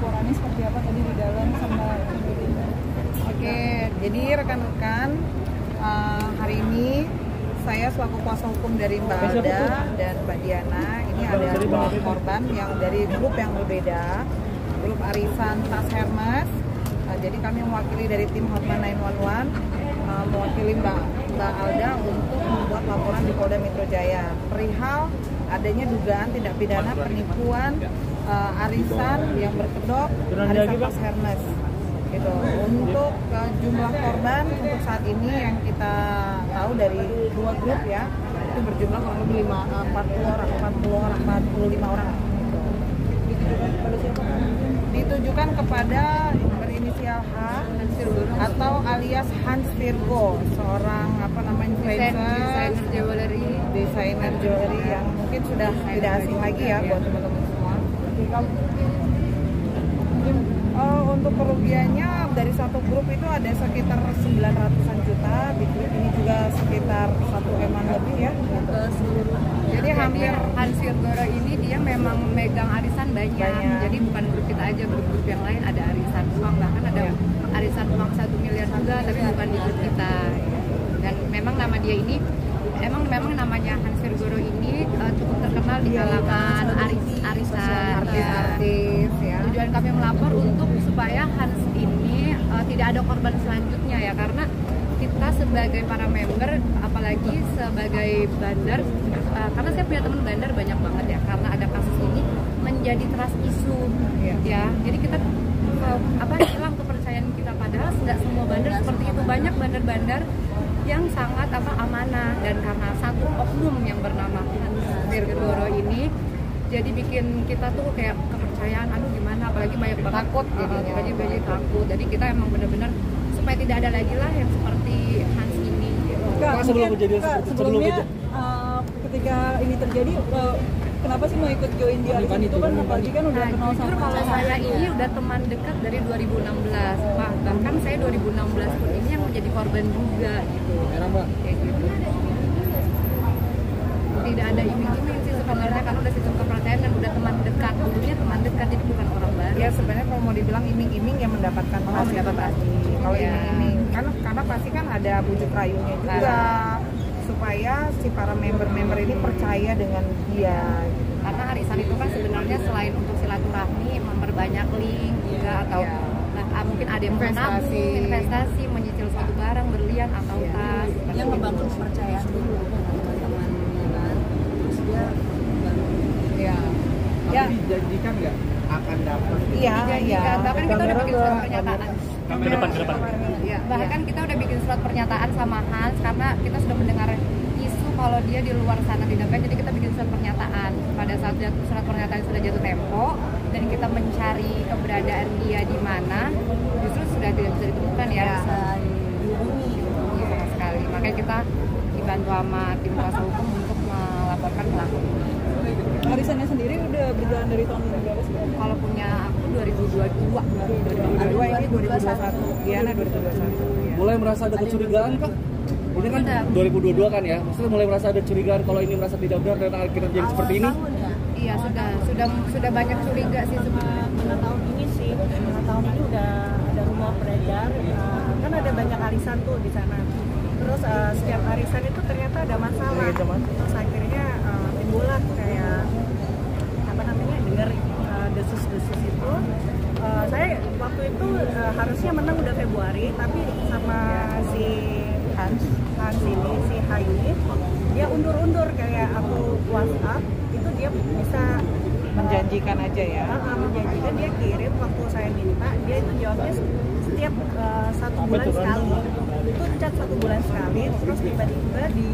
laporannya seperti apa tadi di dalam sama Oke, jadi rekan-rekan, hari ini saya selaku kuasa hukum dari Mbak Alda dan Mbak Diana, ini ada dua korban yang dari grup yang berbeda, grup arisan Tas Hermes. Jadi kami mewakili dari tim Hotman 911, mewakili Mbak Alda untuk membuat laporan di Polda Metro Jaya perihal adanya dugaan tindak pidana penipuan arisan yang berkedok arisan Tas Hermes. Gitu. Untuk jumlah korban untuk saat ini yang kita tahu dari dua grup ya, itu berjumlah kurang lebih 45 orang. Gitu. Ditujukan kepada berinisial H atau alias Hans Virgo, seorang influencer desainer jewelry yang mungkin sudah tidak asing lagi ya buat teman-teman semua. Untuk kerugiannya dari satu grup itu ada sekitar 900-an juta, di grup ini juga sekitar 1 M lebih ya. Jadi hampir Hans Virgo ini dia memang megang arisan banyak. Jadi bukan grup kita aja, grup-grup yang lain ada arisan uang, bahkan ada arisan uang 1 miliar juga, tapi bukan di grup kita. Dan memang nama dia ini memang namanya Hans Virgo ini cukup terkenal di kalangan arisan, artis ya. Tujuan kami melapor untuk supaya Hans ini tidak ada korban selanjutnya ya, karena kita sebagai para member, apalagi sebagai bandar, karena saya punya teman bandar banyak banget ya, karena ada kasus ini menjadi trust issue ya. Jadi kita hilang kepercayaan kita, padahal tidak semua bandar seperti itu. Banyak bandar-bandar yang sangat amanah, dan karena satu oknum yang bernama Hans Virgo ini jadi bikin kita tuh kayak kepercayaan gimana, apalagi banyak banget takut jadinya, jadi takut. Jadi kita emang benar-benar supaya tidak ada lagi lah yang seperti Hans ini. Sebelumnya ketika ini terjadi, kenapa sih mau ikut join di arisan itu kan, apalagi kan udah kenal sama. Kalau saya ini udah teman dekat dari 2016, bahkan saya 2016 pun ini yang menjadi korban juga gitu. Kayak gitu. Tidak ada iming-iming sih sebenarnya, karena udah sistem kepercayaan dan udah teman dekat. Dulunya teman dekat, jadi bukan orang baru. Ya sebenarnya kalau mau dibilang iming-iming yang mendapatkan hasil pasti. Kalau iming-iming karena pasti kan ada bujuk rayunya juga, supaya si para member-member ini percaya dengan dia. Karena arisan itu kan sebenarnya selain untuk silaturahmi, memperbanyak link juga, atau mungkin ada yang investasi, menyicil suatu barang berlian atau tas, yang membangun kepercayaan dulu teman-teman kan. Terus dia tapi dijanjikan nggak akan dapat? Iya. Bahkan kita udah bikin surat pernyataan. Ke depan. Ya, bahkan kita udah bikin surat pernyataan sama Hans, karena kita sudah mendengar isu kalau dia di luar sana tidak baik, jadi kita bikin surat pernyataan. Pada saat surat pernyataan sudah jatuh tempo dan kita mencari keberadaan dia di mana, justru sudah tidak bisa ditemukan ya. dihubungi Sama sekali. Makanya kita dibantu sama tim kuasa hukum untuk melaporkan pelaku. Arisannya sendiri udah berjalan dari tahun berapa sih? Kalau punya aku 2022. Ini 2021, Diana 2021. Mulai merasa ada kecurigaan kah? Ini kan 2022 kan ya, maksudnya mulai merasa ada curigaan kalau ini merasa tidak benar dan akhirnya jadi seperti ini? Iya, sudah banyak curiga sih sebenarnya. Benar tahun ini sih, tahun ini udah ada rumor beredar, kan ada banyak arisan tuh di sana. Terus setiap arisan itu ternyata ada masalah. Terus akhirnya timbullah kayak dengar desus-desus itu. Saya waktu itu harusnya menang udah Februari, tapi sama si Hans ini, si H ini, dia undur-undur, kayak aku WhatsApp itu dia bisa Menjanjikan aja ya. menjanjikan, dia kirim waktu saya minta, dia itu jawabnya setiap 1 bulan sekali. Itu cat 1 bulan sekali, terus tiba-tiba di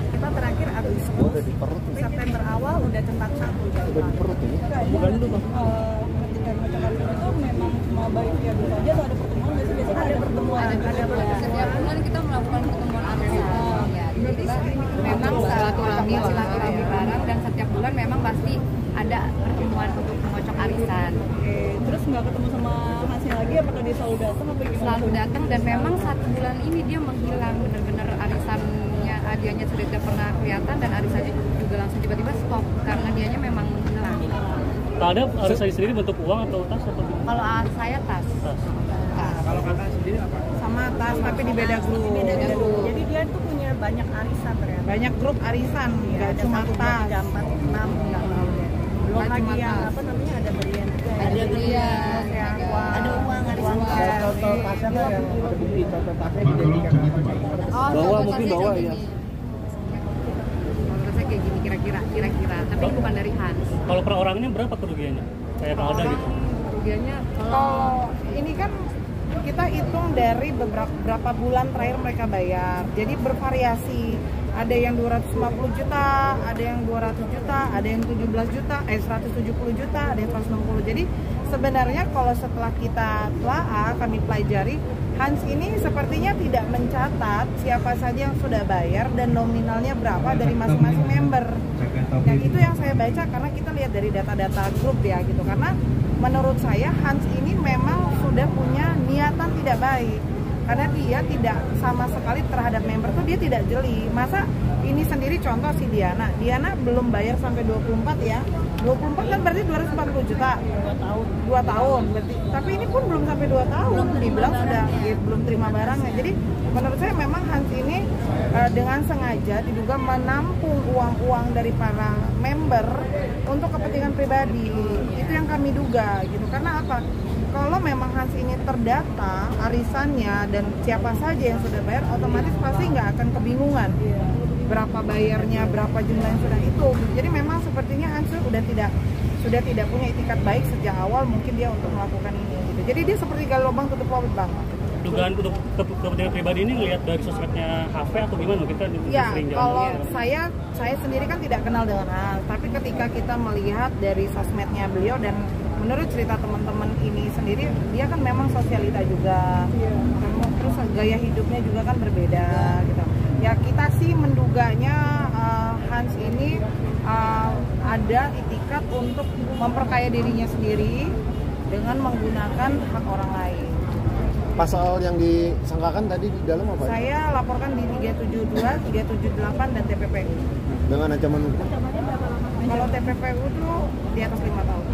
kita terakhir Agustus, September awal udah centang 1 jadwal. Bukan itu bang. Ketika macam itu memang cuma baik ya dulu aja, atau ada pertemuan nggak sih? Biasanya ada pertemuan. Setiap bulan kita melakukan pertemuan arisan. Ya, jadi memang silaturahmi bareng, dan setiap bulan memang pasti ada pertemuan untuk mengocok arisan. Oke, terus nggak ketemu sama Hansnya lagi, apakah dia selalu datang apa gimana? Selalu datang, dan memang 1 bulan ini dia menghilang benar-benar. Arisannya dianya sudah tidak pernah kelihatan, dan arisannya juga langsung tiba-tiba stop karena dianya memang menghilang. Kalau ada arisan sendiri bentuk uang atau tas atau gimana? Kalau saya tas. Kalau kakak sendiri apa? Sama tas tapi di beda grup. Jadi dia tuh punya banyak arisan ternyata. Banyak grup arisan, nggak Ada cuma 1, 2, tas. 3, 4, 6, nggak tahu deh. Belum Nggak lagi cuma yang tas. apa namanya ada berian juga. Ada berian, yang ada uang, arisan. Contoh tasnya nggak yang ada bukti contoh tasnya dijadikan apa? Oh, Bawa, contoh mungkin tasnya bawa, kayak ya. gini. Menurut saya kayak gini kira-kira, tapi ini bukan dari Hans. Kalau per orangnya berapa kerugiannya? Kayak kalau ada gitu. Kerugiannya Kalau ini kan kita hitung dari beberapa bulan terakhir mereka bayar. Jadi bervariasi. Ada yang 250 juta, ada yang 200 juta, ada yang 17 juta, 170 juta, ada yang 160. Jadi sebenarnya kalau setelah kita telah kami pelajari, Hans ini sepertinya tidak mencatat siapa saja yang sudah bayar dan nominalnya berapa dari masing-masing member. Yang itu yang saya baca karena kita lihat dari data-data grup ya gitu. Karena menurut saya Hans ini memang sudah punya niatan tidak baik. Karena dia tidak sama sekali terhadap member tuh dia tidak jeli. Masa ini sendiri contoh si Diana belum bayar sampai 24 ya. 24 kan berarti 240 juta. 2 tahun berarti. Tapi ini pun belum sampai 2 tahun. Dibilang sudah belum terima barangnya. Jadi menurut saya memang Hans ini dengan sengaja diduga menampung uang-uang dari para member untuk kepentingan pribadi. Itu yang kami duga gitu. Karena apa? Kalau memang Hans ini terdata arisannya dan siapa saja yang sudah bayar, otomatis pasti nggak akan kebingungan berapa bayarnya, berapa jumlah yang sudah itu. Jadi memang sepertinya Hans sudah tidak punya itikat baik sejak awal mungkin dia untuk melakukan ini. Gitu. Jadi dia seperti gali lubang tutup lubang. Dugaan untuk kepentingan pribadi ini lihat dari sosmednya HV atau gimana? Mungkin kan Ya, sering kalau jalan. saya sendiri kan tidak kenal dengan Hans, tapi ketika kita melihat dari sosmednya beliau dan menurut cerita teman-teman ini sendiri, dia kan memang sosialita juga, terus gaya hidupnya juga kan berbeda gitu. Ya kita sih menduganya Hans ini ada itikat untuk memperkaya dirinya sendiri dengan menggunakan hak orang lain. Pasal yang disangkakan tadi di dalam apa? Saya laporkan di 372, 378 dan TPPU. Dengan ancaman hukum? Kalau TPPU itu di atas 5 tahun.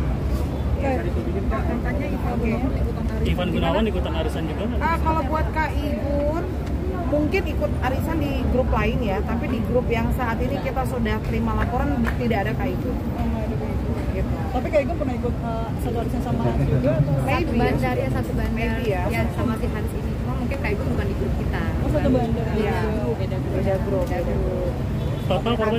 Ivan Gunawan ikutan arisan juga nggak? Kalau buat Kak Igun mungkin ikut arisan di grup lain ya, tapi di grup yang saat ini kita sudah terima laporan tidak ada Kak Igun. Gitu. Tapi kayak gue pernah ikut satu arisan sama Hans juga atau? satu bandar ya, satu bandar. Maybe ya. Ya sama si Hans ini. Cuma mungkin kayak itu bukan di grup kita. Oh, satu bandar. Iya. Beda grup. Beda grup. Total korbannya